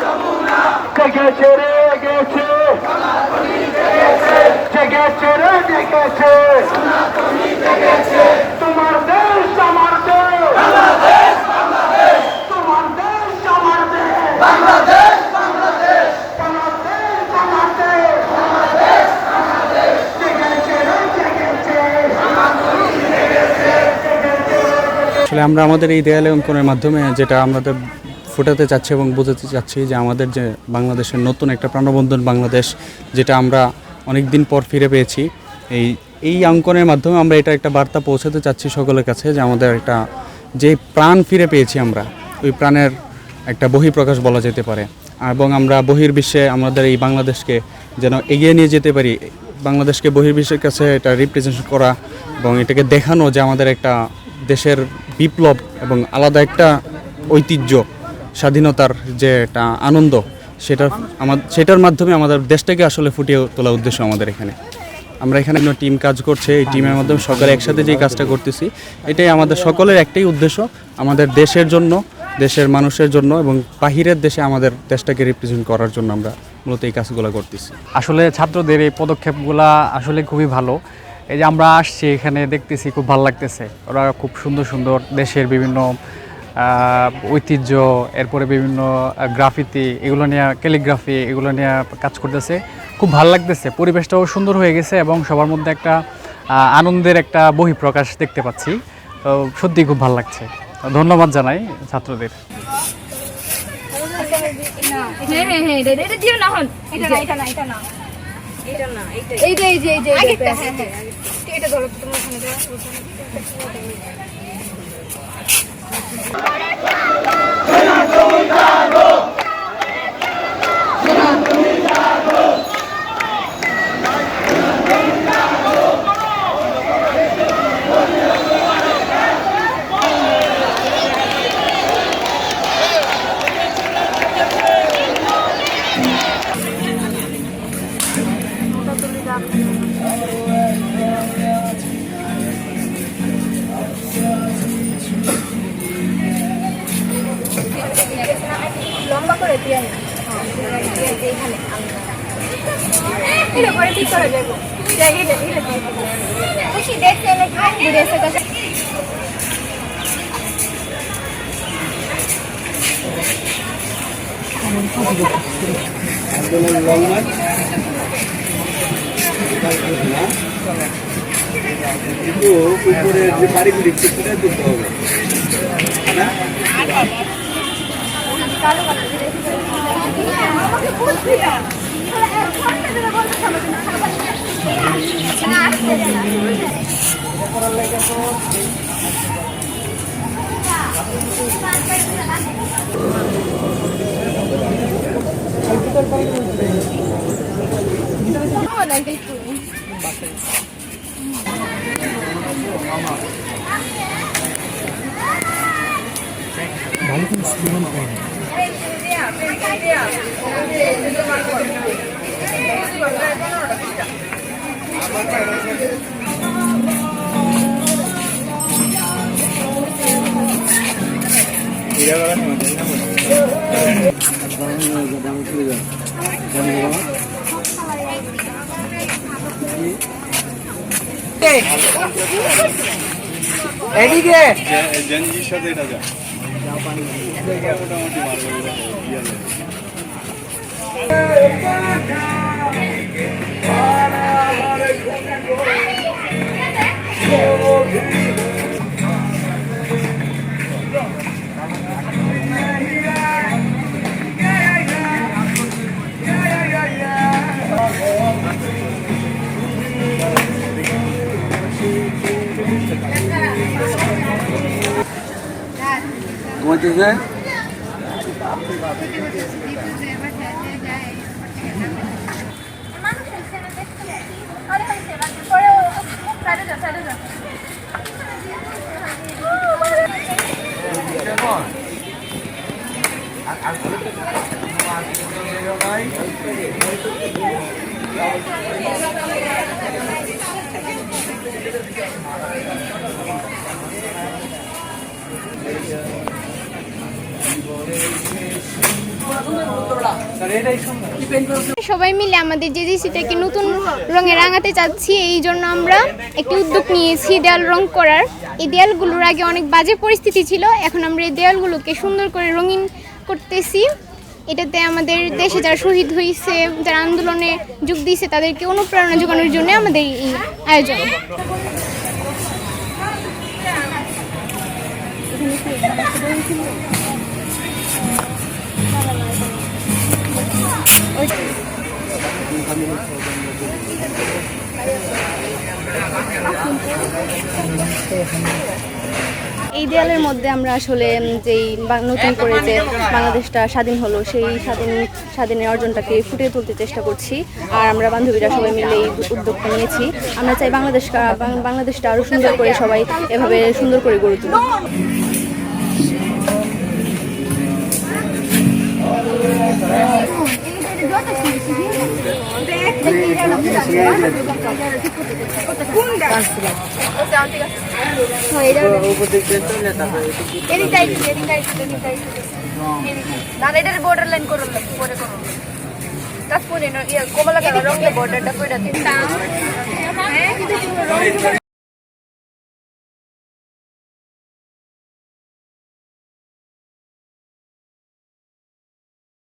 যমুনা জেগেছে রে জেগেছে জেগেছে রে জেগেছে তোমার দেশ আমার দেশ তোমার দেশ আমার দেশ বাংলাদেশ বাংলাদেশ তোমার দেশ আমার দেশ জেগেছে রে জেগেছে আসলে আমরা আমাদের এই দেয়ালে অঙ্কনের মাধ্যমে যেটা আমাদের ফোটাতে চাচ্ছি এবং বোঝাতে চাচ্ছি যে আমাদের যে বাংলাদেশের নতুন একটা প্রাণবন্ধন বাংলাদেশ, যেটা আমরা অনেক দিন পর ফিরে পেয়েছি, এই অঙ্কনের মাধ্যমে আমরা এটা একটা বার্তা পৌঁছাতে চাচ্ছি সকলের কাছে যে আমাদের একটা যে প্রাণ ফিরে পেয়েছি আমরা, ওই প্রাণের একটা বহিঃপ্রকাশ বলা যেতে পারে। এবং আমরা বহির্বিশ্বে আমাদের এই বাংলাদেশকে যেন এগিয়ে নিয়ে যেতে পারি, বাংলাদেশকে বহির্বিশ্বের কাছে এটা রিপ্রেজেন্ট করা এবং এটাকে দেখানো যে আমাদের একটা দেশের বিপ্লব এবং আলাদা একটা ঐতিহ্য, স্বাধীনতার যে একটা আনন্দ, সেটার মাধ্যমে আমাদের দেশটাকে আসলে ফুটিয়ে তোলা উদ্দেশ্য আমাদের এখানে। আমরা এখানে টিম কাজ করছে, এই টিমের মাধ্যমে সকলে একসাথে যে কাজটা করতেছি, এটাই আমাদের সকলের একটাই উদ্দেশ্য, আমাদের দেশের জন্য, দেশের মানুষের জন্য এবং বাহিরের দেশে আমাদের দেশটাকে রিপ্রেজেন্ট করার জন্য আমরা মূলত এই কাজগুলো করতেছি। আসলে ছাত্রদের এই পদক্ষেপগুলা আসলে খুবই ভালো। এই যে আমরা আসছি এখানে দেখতেছি, খুব ভালো লাগতেছে। ওরা খুব সুন্দর সুন্দর দেশের বিভিন্ন ঐতিহ্য, এরপরে বিভিন্ন গ্রাফিতি, এগুলো নিয়ে ক্যালিগ্রাফি, এগুলো নিয়ে কাজ করতেছে। খুব ভালো লাগতেছে, পরিবেশটাও সুন্দর হয়ে গেছে এবং সবার মধ্যে একটা আনন্দের একটা বহিঃপ্রকাশ দেখতে পাচ্ছি। তো সত্যি খুব ভালো লাগছে। ধন্যবাদ জানাই ছাত্রদের। লম্বা করে দিয়ে এখানে ঠিক করে দেবো খুশি দেখতে কিন্তু উপরের যে বাড়িগুলি সেটা দিতে হবে না। এদিকে জেনজির সাথে এটা যা মোটামুটি মারবে। ঘুমাইতেছে সবাই মিলে আমাদের জেজিসিটাকে নতুন রঙে রাঙাতে চাচ্ছি, এই জন্য আমরা একটি উদ্যোগ নিয়েছি দেয়াল রং করার। এই দেয়ালগুলোর আগে অনেক বাজে পরিস্থিতি ছিল, এখন আমরা এই দেয়ালগুলোকে সুন্দর করে রঙিন করতেছি। এটাতে আমাদের দেশে যারা শহীদ হয়েছে, যারা আন্দোলনে যোগ দিয়েছে, তাদেরকে অনুপ্রেরণা যোগানোর জন্য আমাদের এই আয়োজন। এই দেয়ালের মধ্যে আমরা আসলে যেই নতুন করে যে বাংলাদেশটা স্বাধীন হলো, সেই স্বাধীনের অর্জনটাকে ফুটিয়ে তুলতে চেষ্টা করছি। আর আমরা বান্ধবীরা সবাই মিলে এই উদ্যোগটা নিয়েছি। আমরা চাই বাংলাদেশটা আরও সুন্দর করে সবাই এভাবে সুন্দর করে গড়ে তুলুক। বর্ডার লাইন করুন, পরে করুন। তারপরে কমলা কালার রঙের বর্ডারটা করে দিন।